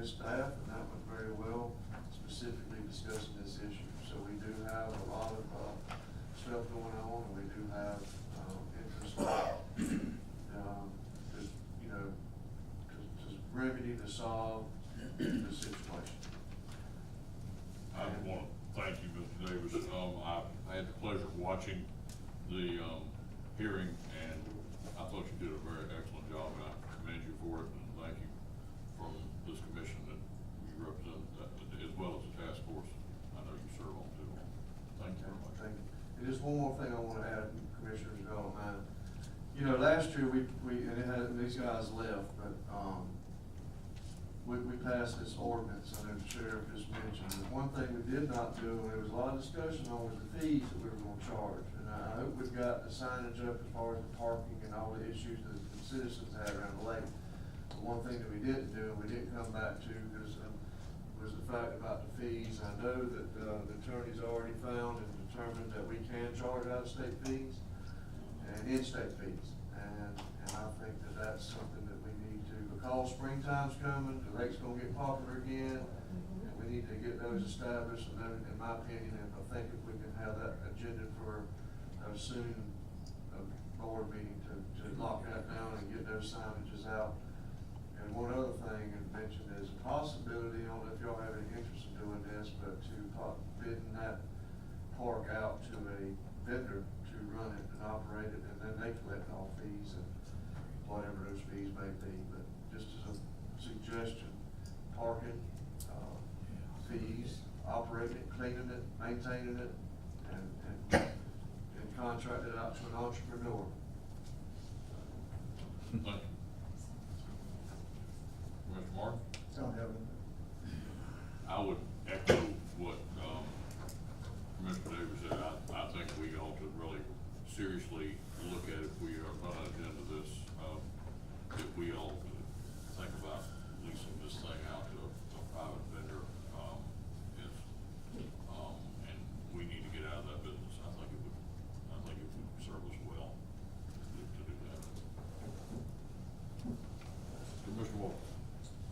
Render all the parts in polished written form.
his staff, and that went very well, specifically discussing this issue. So we do have a lot of, stuff going on, and we do have, interest, to remedy, to solve the situation. I want to thank you, Mr. Davis. I had the pleasure of watching the, hearing, and I thought you did a very excellent job, and I commend you for it, and thank you from this commission that you represent, as well as the task force I know you serve on too. Thank you very much. Thank you. And just one more thing I want to add, Commissioners, if y'all don't mind. You know, last year and these guys left, but, we passed this ordinance, I know the sheriff just mentioned, and one thing we did not do, and there was a lot of discussion on, was the fees that we were gonna charge. And I hope we've got the signage up as far as the parking and all the issues that the citizens had around the lake. But one thing that we didn't do, and we didn't come back to, was the fact about the fees. I know that, the attorney's already found and determined that we can charge out-of-state fees and in-state fees. And I think that that's something that we need to, because springtime's coming, the lake's gonna get popular again, and we need to get those established. And then, in my opinion, and I think if we can have that agenda for soon, a board meeting to lock that down and get those signages out. And one other thing I mentioned is a possibility, I don't know if y'all have any interest in doing this, but to bidding that park out to a vendor to run it and operate it, and then they collect all fees and whatever those fees may be. But just as a suggestion, parking, fees, operating it, cleaning it, maintaining it, and contract it out to an entrepreneur. Thank you. Mr. Martin? Don't have it. I would echo what, Mr. Davis said. I think we ought to really seriously look at if we are not into this, if we ought to think about leasing this thing out to a private vendor, and we need to get out of that business. I think it would serve us well to do that. Mr. Walker?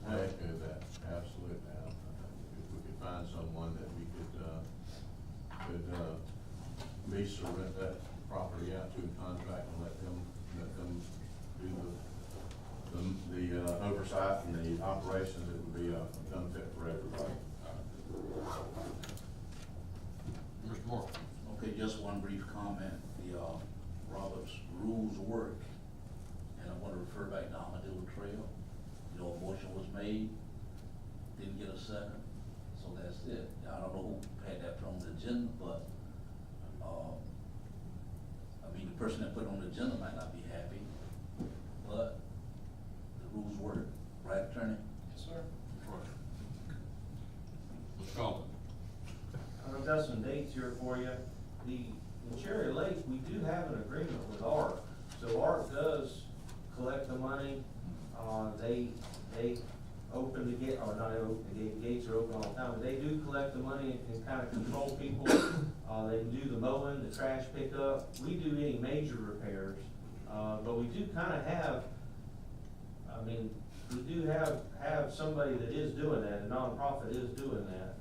I echo that, absolutely. If we could find someone that we could lease or rent that property out to a contract and let them do the oversight and the operations, it would be a benefit for everybody. Mr. Moore? Okay, just one brief comment. The Robert's Rules of Work, and I want to refer back to Armadillo Trail. You know, a motion was made, didn't get a second, so that's it. I don't know who had that put on the agenda, but, I mean, the person that put it on the agenda might not be happy, but the rules work, right, attorney? Yes, sir. Mr. Collins? I've got some dates here for you. In Cherry Lake, we do have an agreement with ARC. So ARC does collect the money. They open the gate, or not open the gate, gates are open all the time, but they do collect the money and kind of control people. They can do the mowing, the trash pickup. We do any major repairs, but we do kind of have, we do have somebody that is doing that, a nonprofit is doing that.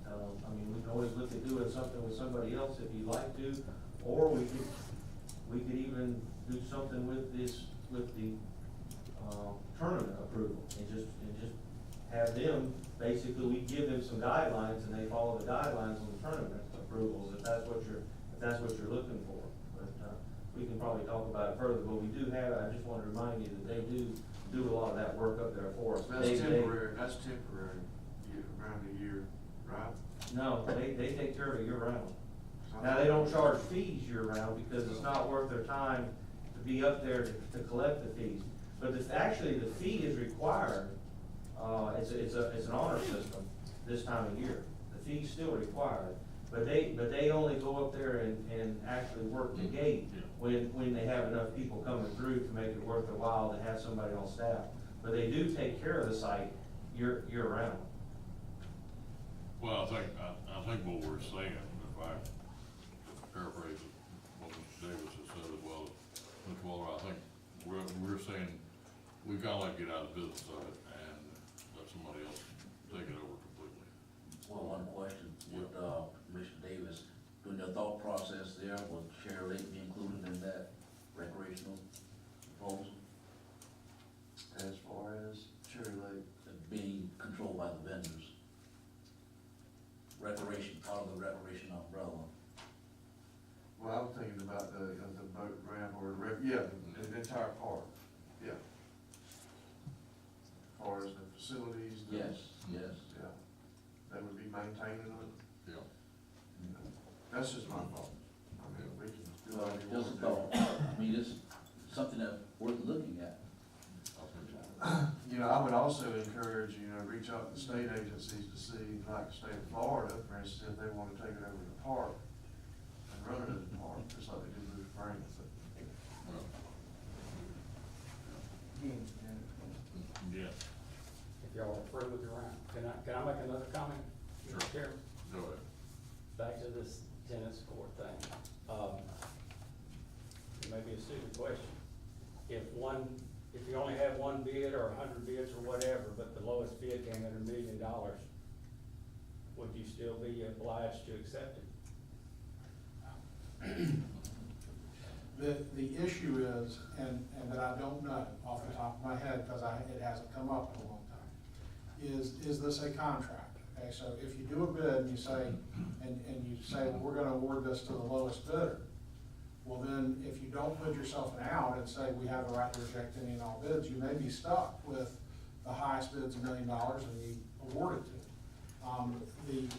We can always look at doing something with somebody else if you'd like to, or we could even do something with the tournament approval, and just have them, basically, we give them some guidelines and they follow the guidelines on the tournament approvals, if that's what you're looking for. But, we can probably talk about it further, but we do have, I just want to remind you that they do a lot of that work up there for us. That's temporary, around the year, right? No, they take care of it year round. Now, they don't charge fees year round because it's not worth their time to be up there to collect the fees. But actually, the fee is required. It's an honor system this time of year. The fee's still required, but they only go up there and actually work the gate when they have enough people coming through to make it worth their while to have somebody on staff. But they do take care of the site year round. Well, I think what we're saying, if I paraphrase what Mr. Davis has said as well, Mr. Waller, I think we're saying we've got to get out of the business of it and let somebody else take it over completely. Well, one question, with, Commissioner Davis, during the thought process there, would Cherry Lake be included in that recreational proposal? As far as Cherry Lake, Being controlled by the vendors? Recreation, part of the recreation umbrella. well, I was thinking about the boat ramp or the entire park, yeah. As far as the facilities. Yes. Yeah, they would be maintaining them. Yeah. That's just my thought. I mean, we can do Well, whatever you just a want thought, to do. I mean, it's something that's worth looking at. You know, I would also encourage, reach out to the state agencies to see, like the state of Florida, for instance, if they want to take it over to the park and run it as a park, just like they did with Springs. Yeah, If y'all are through with your round, can I make another comment? Sure. Mr. Chairman? go ahead. Back to this tennis court thing. It may be a stupid question. If you only have one bid or 100 bids or whatever, but the lowest bid came at $1 million, would you still be obliged to accept it? The issue is, and that I don't know off the top of my head, because it hasn't come up in a long time, is this a contract? Okay, so if you do a bid and you say, well, we're gonna award this to the lowest bidder, well then, if you don't put yourself an out and say, we have the right to reject any and all bids, you may be stuck with the highest bid's $1 million and you award it to it.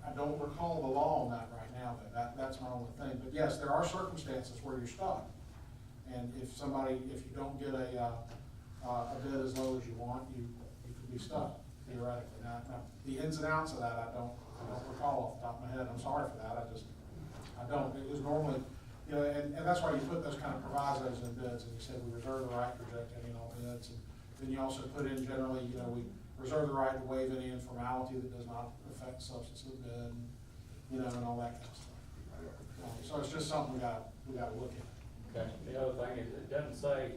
I don't recall the law on that right now, but that's my only thing. But yes, there are circumstances where you're stuck. And if you don't get a bid as low as you want, you could be stuck theoretically. Now, the ins and outs of that, I don't recall off the top of my head. I'm sorry for that. I don't. It was normally, and that's why you put those kind of provisos in bids, and you said we reserve the right to reject any and all bids. And then you also put in generally, we reserve the right to waive any informality that does not affect the substance of the bid, and all that kind of stuff. So it's just something we gotta look at. Okay. The other thing is, it doesn't say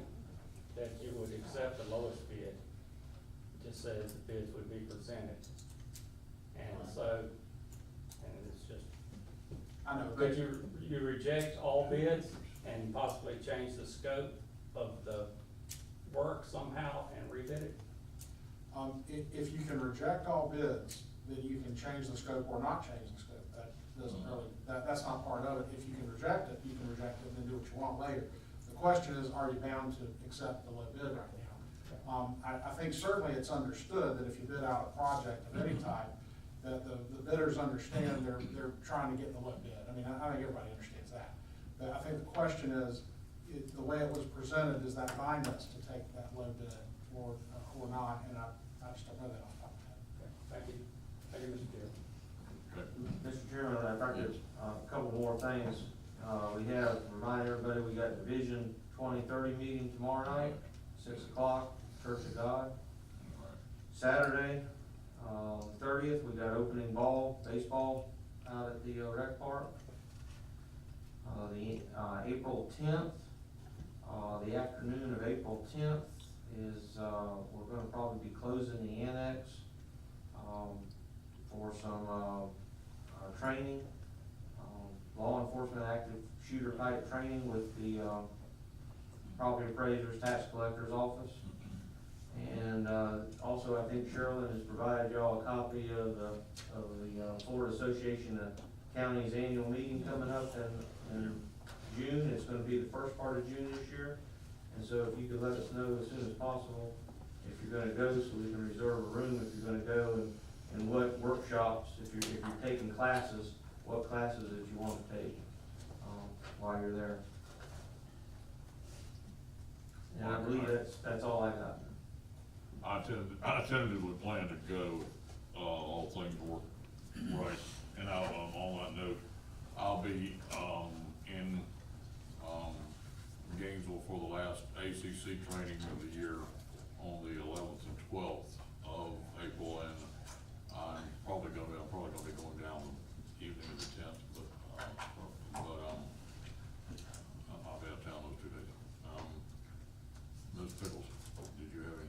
that you would accept the lowest bid. It just says the bids would be presented. And so, and it's just, I know, could you reject all bids and possibly change the scope of the work somehow and rebid it? If you can reject all bids, then you can change the scope or not change the scope. That doesn't really, that's not part of it. If you can reject it, you can reject it and then do what you want later. The question is, are you bound to accept the low bid right now? I think certainly it's understood that if you bid out a project of any type, that the bidders understand they're trying to get the low bid. I mean, I think everybody understands that. But I think the question is, the way it was presented, does that bind us to take that low bid or not? And I just don't know that off the top of my head. Okay, thank you. Thank you, Mr. Chairman. Okay. Mr. Chairman, if I could, a couple more things. We have, remind everybody, we got the Vision 2030 meeting tomorrow night, 6 o'clock, Church of God. All right. Saturday, 30th, we got opening baseball out at the rec park. April 10th, the afternoon of April 10th is, we're gonna probably be closing the annex, for some, training, law enforcement active shooter type training with the, property appraiser's tax collector's office. And, also, I think Sherilyn has provided y'all a copy of the Florida Association of Counties annual meeting coming up in June. It's gonna be the first part of June this year. And so if you could let us know as soon as possible if you're gonna go, so we can reserve a room if you're gonna go, and what workshops, if you're taking classes, what classes that you want to take, while you're there. And I believe that's all I got. I tentatively plan to go, all things work right. And on that note, I'll be, in, Gainesville for the last ACC training of the year on the 11th and 12th of April, and I'm probably gonna be going down the evening of the 10th, but I'll be out of town those 2 days. Ms. Pickles, did you have anything?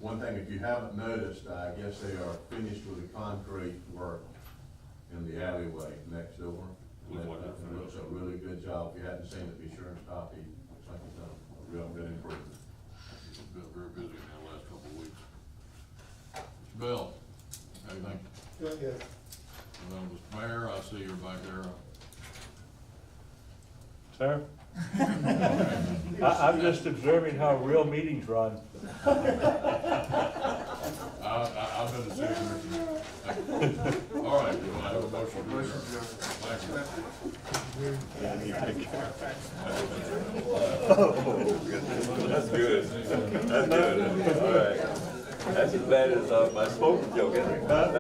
One thing, if you haven't noticed, I guess they are finished with the concrete work in the alleyway next door. Looks like they're It looks a really good job. If you hadn't seen it, be sure and stop. It looks like it's done a real good improvement. It's been very busy in the last couple of weeks. Mr. Bell, anything? Yes. Well, Mr. Mayor, I see you're back there. Sir? I'm just observing how real meetings run. I've been a city commissioner. All right, do I have a motion? to Motion adjourn? adjourned. Thank you. That's good. That's good. All right. That's as bad as my smoking joke, isn't it?